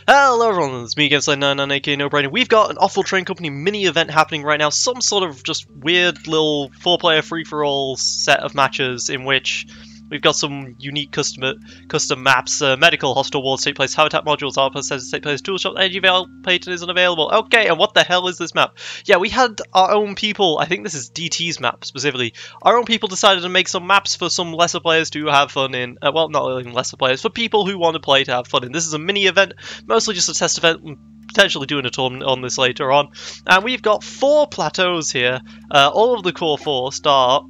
Hello everyone, it's me again, Slade99 aka No Brainer. We've got an Offworld Trading Company mini event happening right now, some sort of just weird little 4-player free-for-all set of matches in which we've got some unique custom maps, medical, hostile ward, state place, habitat modules, outpost, state place, tool shop, energy veil, Payton is unavailable. Okay, and what the hell is this map? Yeah, we had our own people, I think this is DT's map specifically, our own people decided to make some maps for some lesser players to have fun in, well, not even lesser players, for people who want to play to have fun in. This is a mini event, mostly just a test event, potentially doing a tournament on this later on. And we've got 4 plateaus here, all of the core 4 start.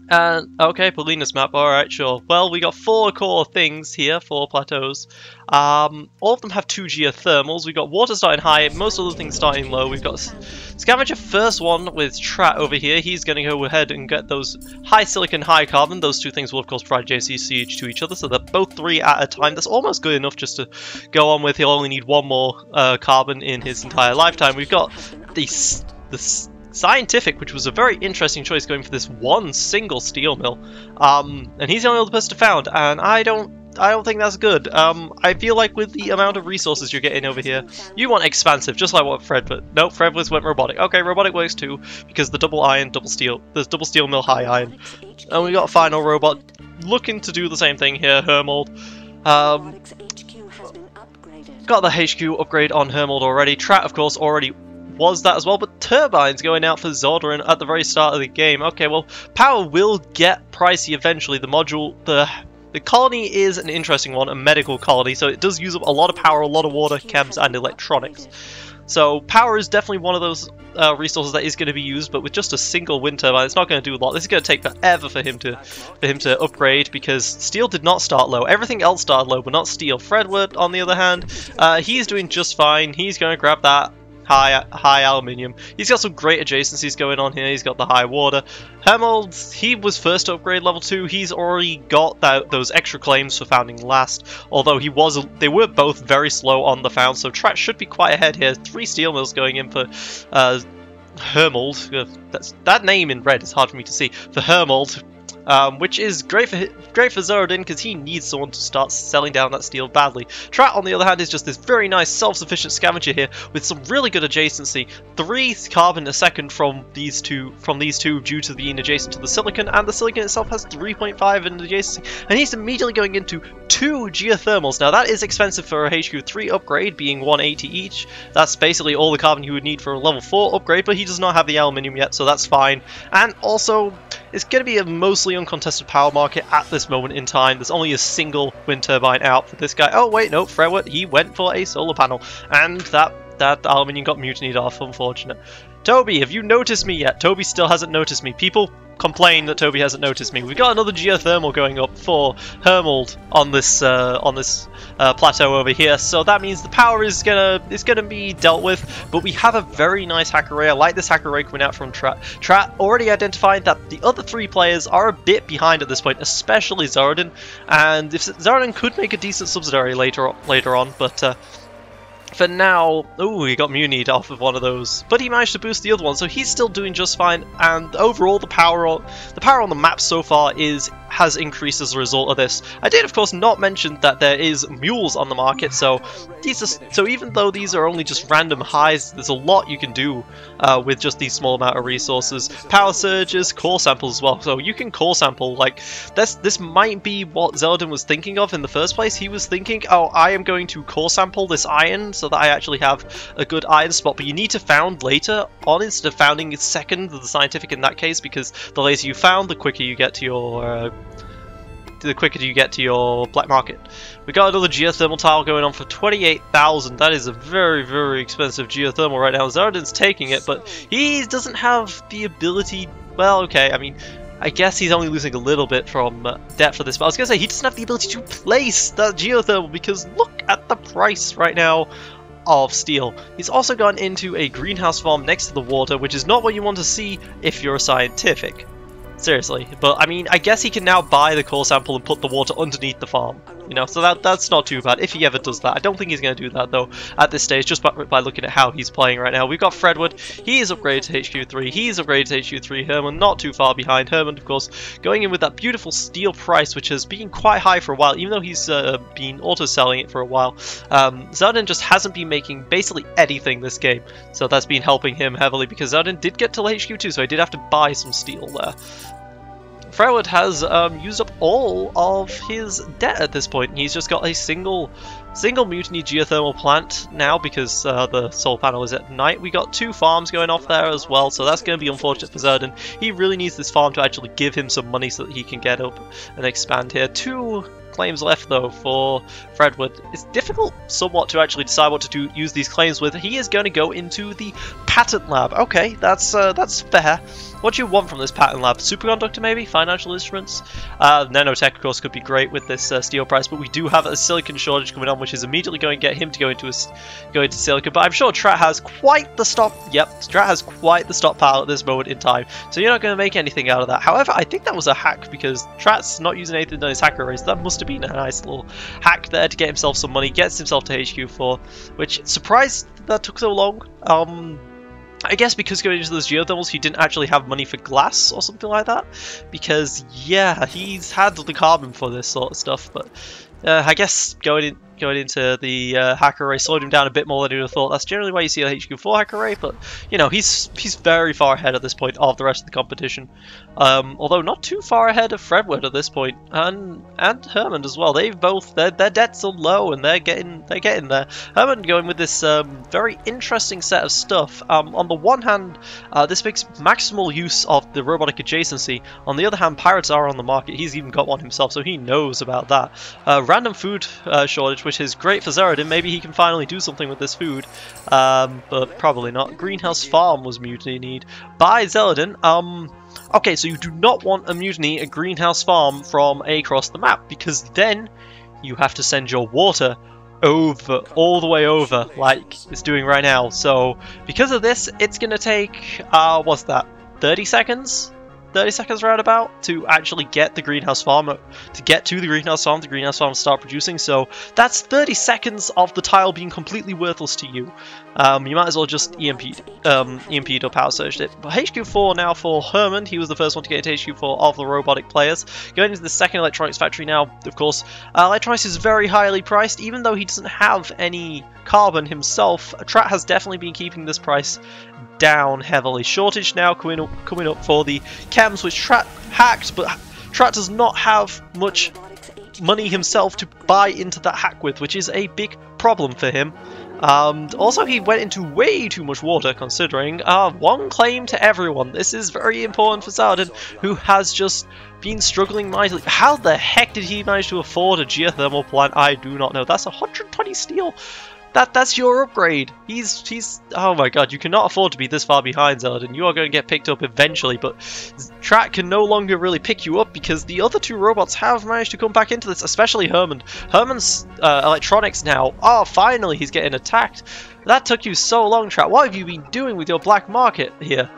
And, okay, Paulina's map, alright, sure. Well, we got 4 core things here, 4 plateaus. All of them have 2 geothermals. We've got water starting high, most of the things starting low. We've got Scavenger first one with Trat over here. He's going to go ahead and get those high silicon, high carbon. Those 2 things will, of course, provide JCCH to each other, so they're both 3 at a time. That's almost good enough just to go on with. He'll only need 1 more carbon in his entire lifetime. We've got the Scientific, which was a very interesting choice, going for this one single steel mill, and he's the only other person to found, and I don't think that's good. I feel like with the amount of resources you're getting over here, you want expansive, just like what Fred, but nope, Fred went robotic. Okay, robotic works too, because the double iron, double steel, there's double steel mill, high iron, and we got a final robot looking to do the same thing here, Hermold. Got the HQ upgrade on Hermold already. Trat, of course, already was that as well, but Turbine's going out for Zoldarin at the very start of the game. Okay, well, power will get pricey eventually. The module, the colony is an interesting one, a medical colony, so it does use up a lot of power, a lot of water, chems, and electronics. So power is definitely one of those resources that is going to be used, but with just a single wind turbine, it's not going to do a lot. This is going to take forever for him to upgrade, because steel did not start low. Everything else started low, but not steel. Fredwood, on the other hand, he's doing just fine. He's going to grab that high aluminium. He's got some great adjacencies going on here. He's got the high water. Hermold, he was first to upgrade level 2. He's already got those extra claims for founding last, although they were both very slow on the found, so Trat should be quite ahead here. 3 steel mills going in for Hermold. That name in red is hard for me to see. For Hermold, which is great for Zorodin, because he needs someone to start selling down that steel badly. Trat, on the other hand, is just this very nice self-sufficient scavenger here with some really good adjacency. 3 carbon a second from these two due to being adjacent to the silicon, and the silicon itself has 3.5 in adjacency, and he's immediately going into 2 geothermals. Now that is expensive for a HQ3 upgrade, being 180 each. That's basically all the carbon you would need for a level 4 upgrade, but he does not have the aluminium yet, so that's fine. And also, it's going to be a mostly uncontested power market at this moment in time. There's only a single wind turbine out for this guy. Oh wait, no, Fredwood, he went for a solar panel, and that aluminium got mutinied off, unfortunate. Toby, have you noticed me yet? Toby still hasn't noticed me. People complain that Toby hasn't noticed me. We've got another geothermal going up for Hermold on this plateau over here, so that means the power is gonna be dealt with. But we have a very nice hack array. I like this hack array coming out from Trat. Trat already identified that the other 3 players are a bit behind at this point, especially Zorodin. And if Zorodin could make a decent subsidiary later on, but for now, ooh, he got munied off of one of those, but he managed to boost the other one, so he's still doing just fine. And overall, the power on the map so far has increased as a result of this. I did, of course, not mention that there is mules on the market, so even though these are only just random highs, there's a lot you can do with just these small amount of resources. Power surges, core samples as well. So you can core sample, like this might be what Zeldin was thinking of in the first place. He was thinking, oh, I am going to core sample this iron so that I actually have a good iron spot, but you need to found later on instead of founding second, the scientific in that case, because the later you found, the quicker you get to your black market. We got another geothermal tile going on for 28,000. That is a very, very expensive geothermal right now. Zorodin's taking it, but he doesn't have the ability. Well, okay, I mean, I guess he's only losing a little bit from depth for this, but I was going to say, he doesn't have the ability to place that geothermal, because look at the price right now of steel. He's also gone into a greenhouse farm next to the water, which is not what you want to see if you're a scientific. Seriously, but I mean, I guess he can now buy the core sample and put the water underneath the farm. You know, so that's not too bad if he ever does that. I don't think he's going to do that though at this stage, just by looking at how he's playing right now. We've got Fredwood, he is upgraded to HQ3, he's upgraded to HQ3, Herman not too far behind. Herman, of course, going in with that beautiful steel price, which has been quite high for a while, even though he's been auto-selling it for a while. Zeldin just hasn't been making basically anything this game, so that's been helping him heavily, because Zeldin did get to HQ2, so he did have to buy some steel there. Fredwood has used up all of his debt at this point, and he's just got a single mutiny geothermal plant now because the solar panel is at night. We got 2 farms going off there as well, so that's going to be unfortunate for Zerdin. He really needs this farm to actually give him some money so that he can get up and expand here. 2 claims left though for Fredwood. It's difficult somewhat to actually decide what to use these claims with. He is going to go into the patent lab. Okay, that's fair. What do you want from this patent lab? Superconductor maybe? Financial instruments? Nanotech of course could be great with this steel price, but we do have a silicon shortage coming on, which is immediately going to get him to go into silicon. But I'm sure Trat has quite the Trat has quite the stockpile at this moment in time, so you're not going to make anything out of that. However, I think that was a hack because Trat's not using anything on his hacker race. That must have been a nice little hack there to get himself some money, gets himself to HQ4, which surprised that took so long. I guess because going into those geothermals he didn't actually have money for glass or something like that, because yeah, he's had the carbon for this sort of stuff, but I guess going into the hacker array slowed him down a bit more than he would have thought. That's generally why you see a HQ4 hacker array, but you know, he's very far ahead at this point of the rest of the competition. Although not too far ahead of Fredwood at this point, and Herman as well. They've both their debts are low and they're getting there. Herman going with this very interesting set of stuff. On the one hand, this makes maximal use of the robotic adjacency. On the other hand, pirates are on the market. He's even got one himself, so he knows about that. Random food shortage, which is great for Zerodin. Maybe he can finally do something with this food, but probably not. Greenhouse farm was mutinied by Zerodin. Okay, so you do not want a mutiny a greenhouse farm from across the map, because then you have to send your water over, all the way over, like it's doing right now. So because of this, it's gonna take what's that, 30 seconds? 30 seconds roundabout to actually get the greenhouse farm, to get to the greenhouse farm start producing. So that's 30 seconds of the tile being completely worthless to you. You might as well just EMP'd or power surged it. But HQ4 now for Herman. He was the first one to get into HQ4 of the robotic players. Going into the second electronics factory now, of course, electronics is very highly priced, even though he doesn't have any carbon himself. Trat has definitely been keeping this price down heavily. Shortage now coming up for the chems, which Trat hacked, but Trat does not have much money himself to buy into that hack with, which is a big problem for him. Also, he went into way too much water, considering one claim to everyone. This is very important for Saladin, who has just been struggling mightily. How the heck did he manage to afford a geothermal plant? I do not know. That's 120 steel. That's your upgrade. He's oh my god, you cannot afford to be this far behind, Zeldin. You are going to get picked up eventually, but Trat can no longer really pick you up because the other 2 robots have managed to come back into this, especially Herman. Herman's electronics now, finally he's getting attacked. That took you so long, Trat. What have you been doing with your black market here?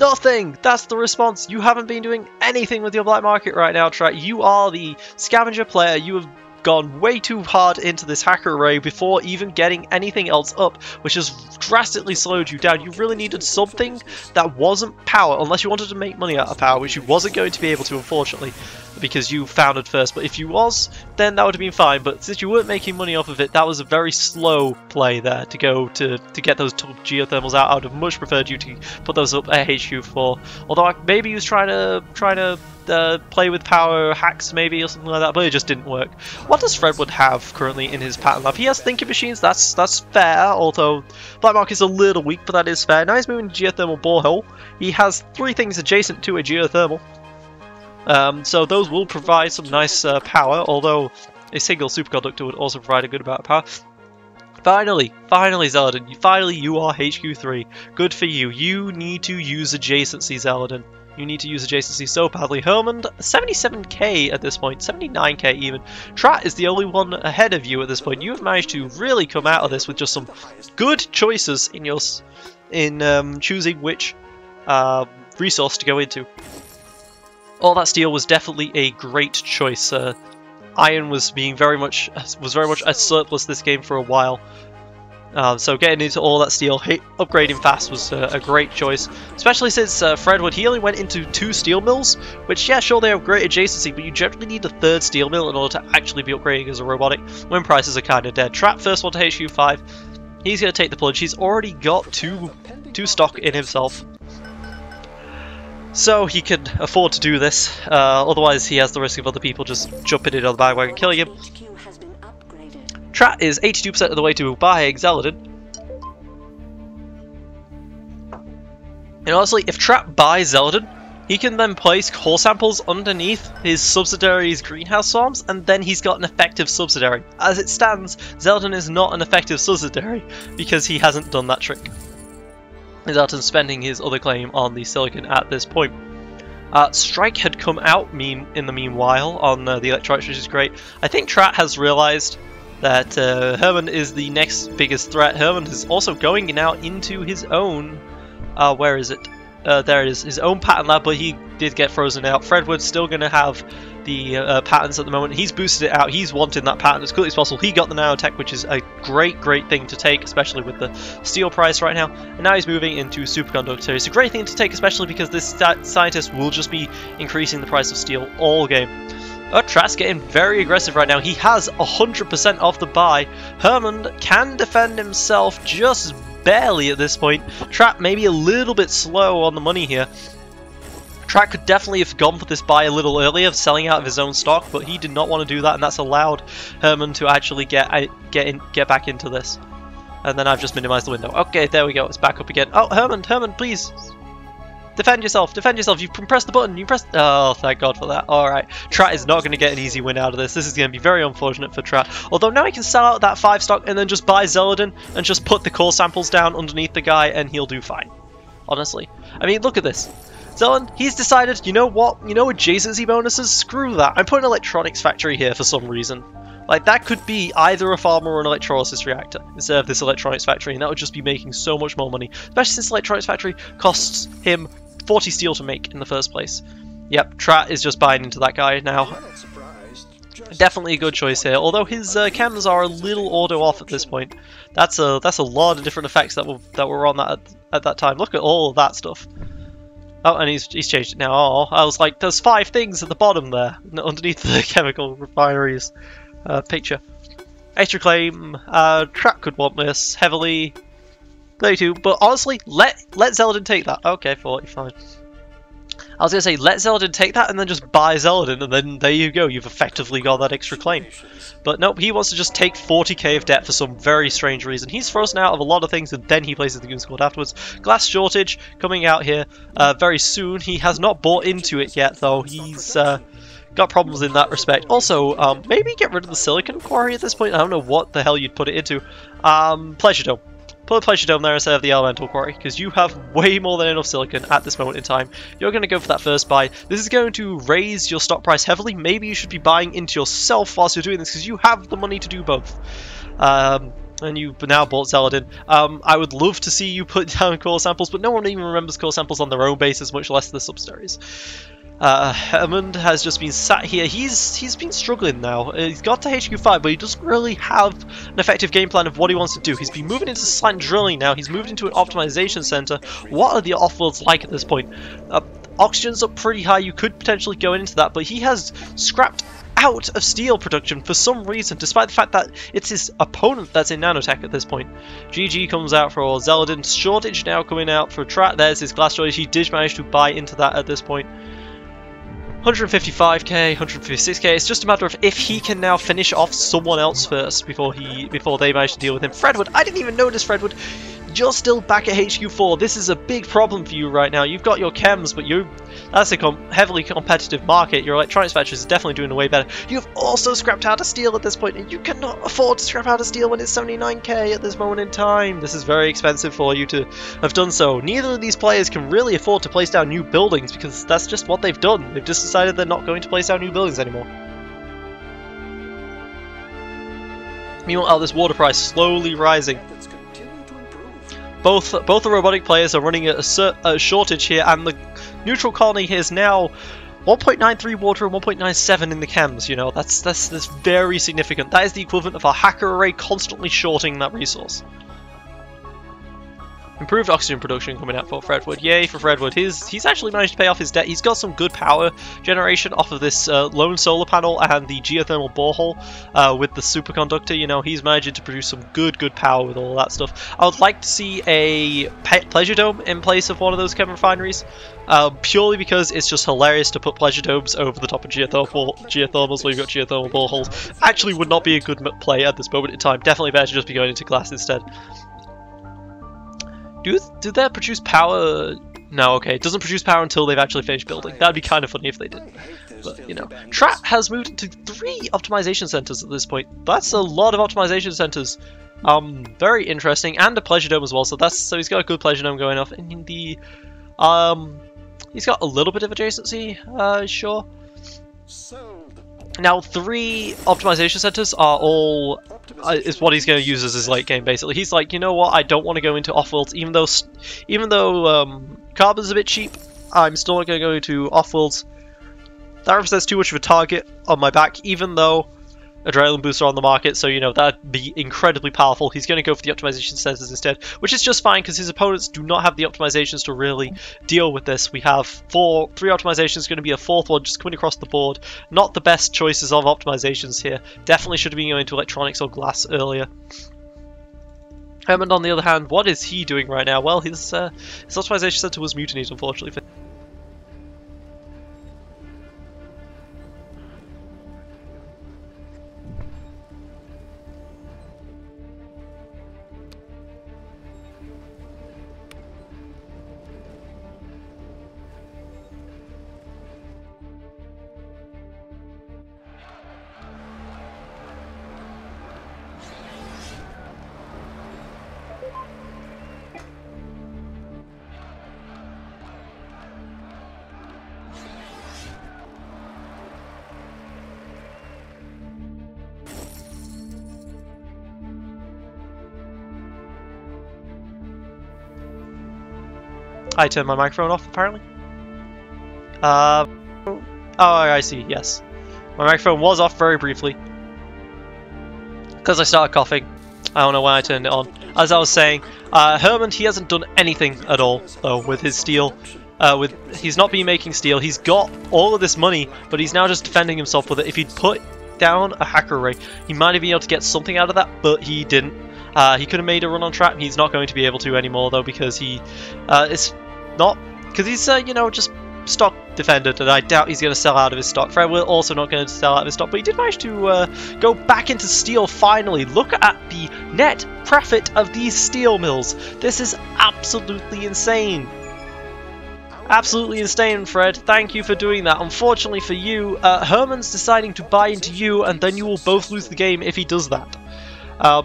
Nothing! That's the response. You haven't been doing anything with your black market right now, Trat. You are the scavenger player. You have gone way too hard into this hacker array before even getting anything else up, which has drastically slowed you down. You really needed something that wasn't power, unless you wanted to make money out of power, which you wasn't going to be able to, unfortunately, because you found it first. But if you was, then that would have been fine. But since you weren't making money off of it, that was a very slow play there to go to get those top geothermals out. I would have much preferred you to put those up at HQ4. Although maybe he was trying to play with power hacks maybe or something like that, but it just didn't work. What does Fredwood have currently in his patent lab? He has thinking machines. That's fair, although black market's a little weak, but that is fair. Now he's moving to geothermal borehole. He has 3 things adjacent to a geothermal. So those will provide some nice power, although a single superconductor would also provide a good amount of power. Finally, Zeldin, finally you are HQ3. Good for you. You need to use adjacency, Zeldin. You need to use adjacency so badly. Herman, 77k at this point, 79k even. Trat is the only one ahead of you at this point. You have managed to really come out of this with just some good choices in choosing which resource to go into. All that steel was definitely a great choice. iron was very much a surplus this game for a while. So getting into all that steel, upgrading fast was a great choice, especially since Fredwood, he only went into 2 steel mills, which, yeah, sure, they have great adjacency, but you generally need a 3rd steel mill in order to actually be upgrading as a robotic when prices are kind of dead. Trap, first one to HQ 5, he's going to take the plunge. He's already got two stock in himself, so he can afford to do this, otherwise he has the risk of other people just jumping in on the bandwagon and killing him. Trat is 82% of the way to buying Zeladin. And honestly, if Trat buys Zeladin, he can then place core samples underneath his subsidiary's greenhouse farms, and then he's got an effective subsidiary. As it stands, Zeladin is not an effective subsidiary because he hasn't done that trick. Zeladin's spending his other claim on the silicon at this point. Strike had come out in the meanwhile on the electronics, which is great. I think Trat has realized that Herman is the next biggest threat. Herman is also going now into his own, where is it? There it is, his own pattern lab, but he did get frozen out. Fredwood's still going to have the patterns at the moment. He's boosted it out. He's wanting that pattern as quickly as possible. He got the nanotech, which is a great thing to take, especially with the steel price right now. And now he's moving into superconductor. It's a great thing to take, especially because this scientist will just be increasing the price of steel all game. Trat's getting very aggressive right now. He has 100% of the buy. Herman can defend himself just barely at this point. Trat maybe a little bit slow on the money here. Trat could definitely have gone for this buy a little earlier, selling out of his own stock, but he did not want to do that, and that's allowed Herman to actually get back into this. And then I've just minimized the window. Okay, there we go. It's back up again. Oh, Herman, please. Defend yourself, you can press the button, oh, thank God for that. Alright, Trat is not going to get an easy win out of this. This is going to be very unfortunate for Trat. Although now he can sell out that 5 stock and then just buy Zeladin and just put the core samples down underneath the guy and he'll do fine. Honestly. I mean, look at this. Zeladin, he's decided, you know what? You know adjacency bonuses? Screw that. I'm putting an electronics factory here for some reason. Like, that could be either a farm or an electrolysis reactor instead of this electronics factory, and that would just be making so much more money. Especially since electronics factory costs him 40 steel to make in the first place. Yep, Trat is just buying into that guy now. Definitely a good choice here, although his chems are a little auto off at this point. That's a lot of different effects that were on that at that time. Look at all of that stuff. Oh, and he's changed it now. Oh, I was like, there's 5 things at the bottom there, underneath the chemical refineries picture. Extra claim. Trat could want this heavily. 32, but honestly, let Zeladin take that. Okay, 40, fine. I was going to say, let Zeladin take that and then just buy Zeladin, and then there you go, you've effectively got that extra claim. But nope, he wants to just take 40k of debt for some very strange reason. He's frozen out of a lot of things, and then he places the Goon Squad afterwards. Glass shortage coming out here very soon. He has not bought into it yet, though. He's got problems in that respect. Also, maybe get rid of the Silicon Quarry at this point. I don't know what the hell you'd put it into. Pleasure Dome. Put a Pleasure Dome there instead of the Elemental Quarry, because you have way more than enough silicon at this moment in time. You're going to go for that first buy. This is going to raise your stock price heavily. Maybe you should be buying into yourself whilst you're doing this, because you have the money to do both. And you've now bought Zeladin. I would love to see you put down core samples, but no one even remembers core samples on their own basis, much less the subsidiaries. Hammond has just been sat here. He's been struggling now. He's got to HQ 5, but he doesn't really have an effective game plan of what he wants to do. He's been moving into slant drilling now. He's moved into an optimization center. What are the offworlds like at this point? Oxygen's up pretty high. You could potentially go into that, but he has scrapped out of steel production for some reason, despite the fact that it's his opponent that's in nanotech at this point. GG comes out for Zeladin. Shortage now coming out for Trat. There's his glass shortage. He did manage to buy into that at this point. 155k, 156k. It's just a matter of if he can now finish off someone else first before they manage to deal with him. Fredwood, I didn't even notice Fredwood. You're still back at HQ4. This is a big problem for you right now. You've got your chems, but that's a heavily competitive market. Your electronics factory is definitely doing way better. You've also scrapped out of steel at this point, and you cannot afford to scrap out of steel when it's 79k at this moment in time. This is very expensive for you to have done so. Neither of these players can really afford to place down new buildings, because that's just what they've done. They've just decided they're not going to place down new buildings anymore. Meanwhile, this water price slowly rising. Both the robotic players are running a shortage here, and the neutral colony is now 1.93 water and 1.97 in the chems, you know, that's very significant. That is the equivalent of our hacker array constantly shorting that resource. Improved oxygen production coming out for Fredwood. Yay for Fredwood. He's actually managed to pay off his debt. He's got some good power generation off of this lone solar panel and the geothermal borehole with the superconductor. You know, he's managing to produce some good power with all that stuff. I would like to see a pleasure dome in place of one of those chem refineries. Purely because it's just hilarious to put pleasure domes over the top of geothermals where you've got geothermal boreholes. Actually would not be a good play at this moment in time. Definitely better to just be going into glass instead. Do that produce power? No, okay. It doesn't produce power until they've actually finished building. That'd be kind of funny if they did. But, you know. Trat has moved into 3 optimization centers at this point. That's a lot of optimization centers. Very interesting. And a pleasure dome as well. So he's got a good pleasure dome going off. And the he's got a little bit of adjacency, sure. Now, 3 optimization centers are all is what he's going to use as his late game. Basically, he's like, you know what? I don't want to go into Offworlds, even though carbon's a bit cheap. I'm still not going to go into Offworlds. That represents too much of a target on my back, even though adrenaline boosts are on the market, so you know that'd be incredibly powerful. He's going to go for the optimization centers instead, which is just fine because his opponents do not have the optimizations to really deal with this. We have 3 optimizations, going to be a 4th one just coming across the board. Not the best choices of optimizations here. Definitely should have been going to electronics or glass earlier. Hammond, on the other hand, what is he doing right now? Well, his optimization center was mutinied, unfortunately. I turned my microphone off, apparently. Oh, I see, yes. My microphone was off very briefly. Because I started coughing. I don't know when I turned it on. As I was saying, Herman, he hasn't done anything at all, though, with his steel. He's not been making steel. He's got all of this money, but he's now just defending himself with it. If he'd put down a hacker array, he might have been able to get something out of that, but he didn't. He could have made a run on trap. He's not going to be able to anymore, though, because he's you know, just stock defended, and I doubt he's going to sell out of his stock. Fred will also not going to sell out of his stock, but he did manage to go back into steel finally. Look at the net profit of these steel mills. This is absolutely insane. Absolutely insane, Fred. Thank you for doing that. Unfortunately for you, Herman's deciding to buy into you, and then you will both lose the game if he does that.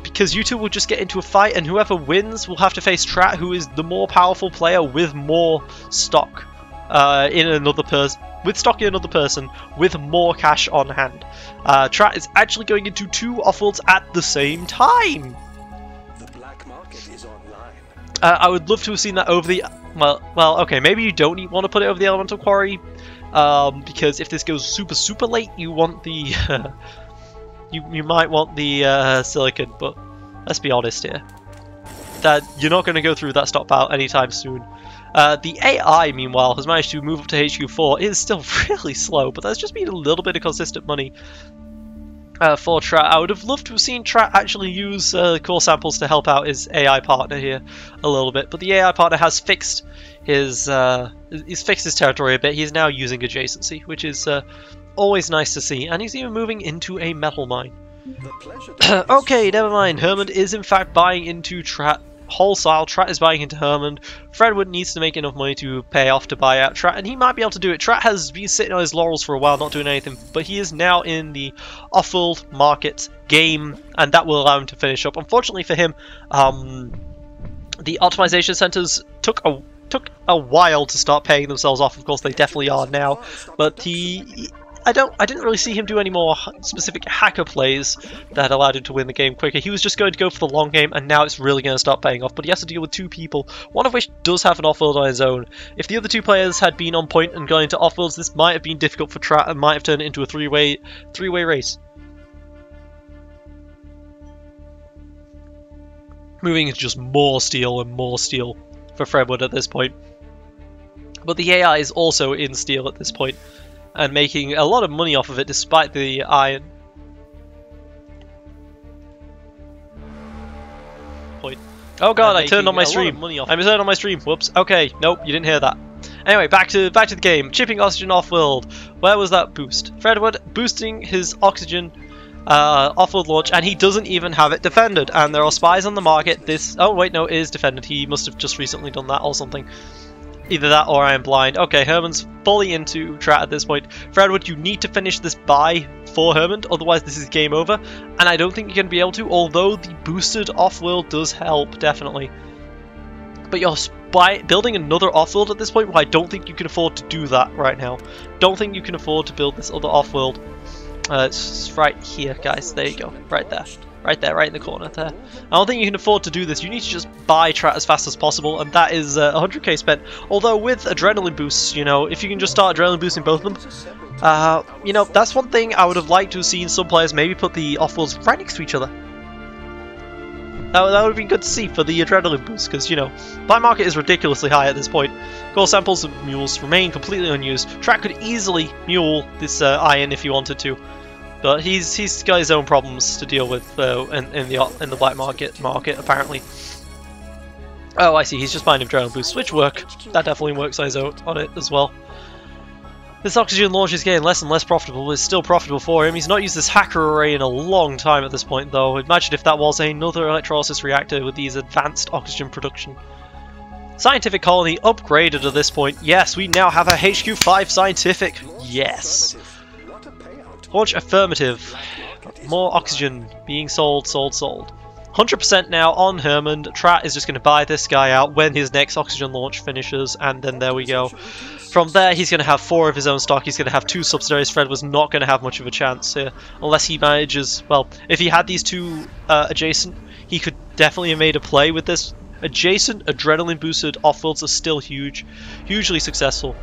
Because you two will just get into a fight, and whoever wins will have to face Trat, who is the more powerful player with more stock in another person, with more cash on hand. Trat is actually going into 2 Offworlds at the same time. The black market is online. I would love to have seen that over the well, okay, maybe you don't want to put it over the elemental quarry, because if this goes super late, you want the You might want the silicon, but let's be honest here. That you're not going to go through that stockpile anytime soon. The AI, meanwhile, has managed to move up to HQ4. It is still really slow, but there's just been a little bit of consistent money for Trat. I would have loved to have seen Trat actually use core samples to help out his AI partner here a little bit, but the AI partner has fixed his territory a bit. He's now using adjacency, which is always nice to see, and he's even moving into a metal mine. Okay, never mind. Herman is in fact buying into Trat wholesale. Trat is buying into Herman. Fredwood needs to make enough money to pay off to buy out Trat, and he might be able to do it. Trat has been sitting on his laurels for a while, not doing anything, but he is now in the Offworld market game, and that will allow him to finish up. Unfortunately for him, the optimization centers took a while to start paying themselves off. Of course, they definitely are now, but I didn't really see him do any more specific hacker plays that allowed him to win the game quicker. He was just going to go for the long game, and now it's really going to start paying off. But he has to deal with two people, one of which does have an offworld on his own. If the other two players had been on point and gone into offworlds, this might have been difficult for Trat and might have turned it into a three-way race. Moving into just more steel and more steel for Fredwood at this point. But the AI is also in steel at this point, and making a lot of money off of it despite the iron. Oh god, I turned on my stream. I turned on my stream. Whoops. Okay, nope, you didn't hear that. Anyway, back to the game. Chipping oxygen off-world. Where was that boost? Fredwood boosting his oxygen off-world launch, and he doesn't even have it defended. And there are spies on the market. Oh wait, no, it is defended. He must have just recently done that or something. Either that or I am blind. Okay, Herman's fully into Trat at this point. Fredwood, you need to finish this buy for Herman, otherwise this is game over. And I don't think you're going to be able to, although the boosted off-world does help, definitely. But you're building another off-world at this point, well, I don't think you can afford to do that right now. Don't think you can afford to build this other off-world. It's right here, guys. There you go. Right there. Right there, right in the corner there. I don't think you can afford to do this. You need to just buy Trat as fast as possible, and that is 100k spent. Although with adrenaline boosts, you know, if you can just start adrenaline boosting both of them, you know, that's one thing I would have liked to have seen some players maybe put the off-worlds right next to each other. That would have been good to see for the adrenaline boost, because, you know, buy market is ridiculously high at this point. Core samples of mules remain completely unused. Trat could easily mule this iron if he wanted to. But he's got his own problems to deal with in the black market apparently. Oh, I see. He's just buying adrenaline boosts, which work. That definitely works on it as well. This oxygen launch is getting less and less profitable, but it's still profitable for him. He's not used this hacker array in a long time at this point, though. Imagine if that was another electrolysis reactor with these advanced oxygen production. Scientific colony upgraded at this point. Yes, we now have a HQ5 scientific. Yes. Launch affirmative. More oxygen being sold. 100% now on Herman. Trat is just going to buy this guy out when his next oxygen launch finishes, and then there we go. From there, he's going to have 4 of his own stock. He's going to have 2 subsidiaries. Fred was not going to have much of a chance here, unless he manages... Well, if he had these 2 adjacent, he could definitely have made a play with this. Adjacent, adrenaline-boosted off-worlds are still hugely successful.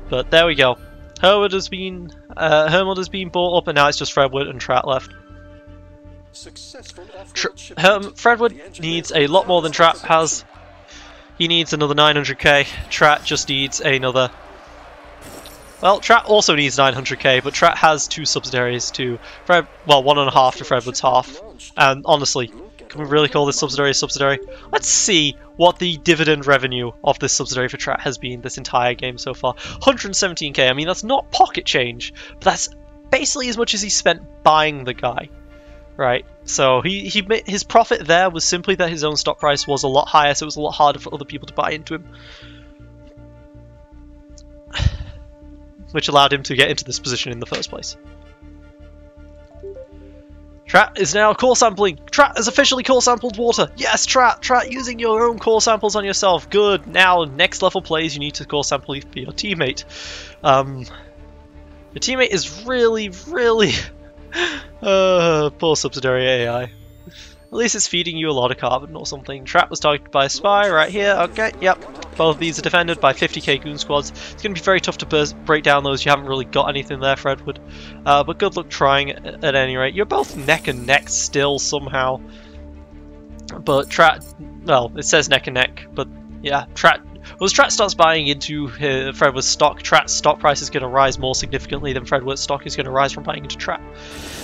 But there we go. Herwood has been bought up, and now it's just Fredwood and Trat left. Fredwood needs a lot more than Trat has. He needs another 900k. Trat just needs another... Well, Trat also needs 900k, but Trat has 2 subsidiaries to Fred. Well, 1.5 to Fredwood's half. And honestly, can we really call this subsidiary a subsidiary? Let's see what the dividend revenue of this subsidiary for Trat has been this entire game so far. 117k. I mean, that's not pocket change, but that's basically as much as he spent buying the guy. Right, so his profit there was simply that his own stock price was a lot higher, so it was a lot harder for other people to buy into him. Which allowed him to get into this position in the first place. Trat is now core sampling. Trat has officially core sampled water. Yes, Trat using your own core samples on yourself. Good. Now, next level plays, you need to core sample for your teammate. Your teammate is really poor subsidiary AI. At least it's feeding you a lot of carbon or something. Trat was targeted by a spy right here. Okay, yep. Both of these are defended by 50k goon squads. It's going to be very tough to break down those. You haven't really got anything there, Fredwood. But good luck trying at any rate. You're both neck and neck still somehow. But Trat, well, it says neck and neck. But yeah, Trat. As Trat starts buying into Fredwood's stock, Trat's stock price is going to rise more significantly than Fredwood's stock is going to rise from buying into Trat.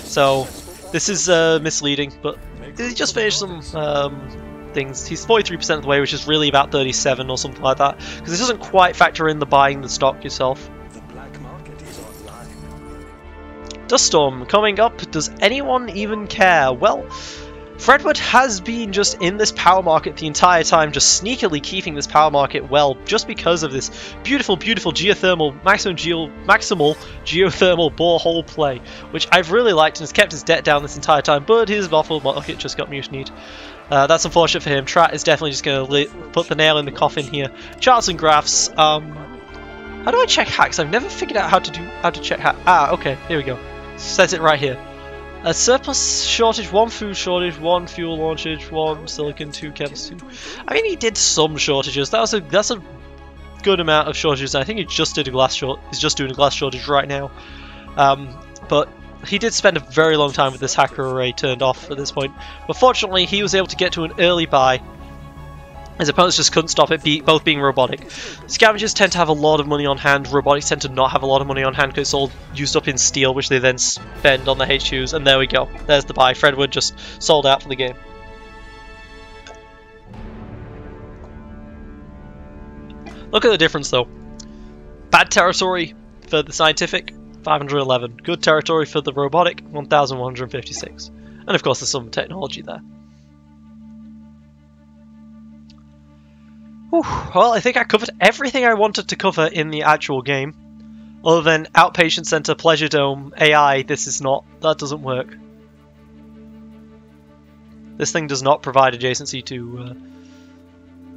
So this is misleading, but he just finished some things. He's 43% of the way, which is really about 37 or something like that, because this doesn't quite factor in the buying the stock yourself. The black market is online. Dust Storm coming up. Does anyone even care? Well, Fredwood has been just in this power market the entire time, just sneakily keeping this power market well, just because of this beautiful geothermal, maximal geothermal borehole play, which I've really liked and has kept his debt down this entire time, but his offworld market just got mutinied. That's unfortunate for him. Trat is definitely just going to put the nail in the coffin here. Charts and graphs. How do I check hacks? I've never figured out how to check hack. Ah, okay, here we go. Says it right here. A surplus shortage, 1 food shortage, 1 fuel shortage, 1 silicon, 2 chemistry. I mean, he did some shortages. That's a good amount of shortages. I think he just did a glass He's just doing a glass shortage right now. But he did spend a very long time with this hacker array turned off at this point. But fortunately, he was able to get to an early buy. His opponents just couldn't stop it, both being robotic. Scavengers tend to have a lot of money on hand, robotics tend to not have a lot of money on hand because it's all used up in steel, which they then spend on the HQs, and there we go. There's the buy. Fredwood just sold out for the game. Look at the difference though. Bad territory for the scientific, 511. Good territory for the robotic, 1156. And of course there's some technology there. Well, I think I covered everything I wanted to cover in the actual game. Other than Outpatient Center, Pleasure Dome, AI, that doesn't work. This thing does not provide adjacency to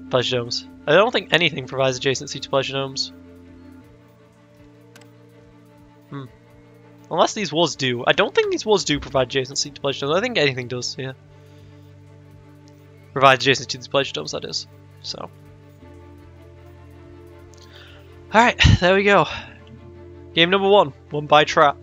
Pleasure Domes. I don't think anything provides adjacency to Pleasure Domes. Unless these wars do. I don't think these wars do provide adjacency to Pleasure Domes. I think anything does, yeah. Provide adjacency to these Pleasure Domes, that is. So. Alright, there we go. Game number 1, won by Trap.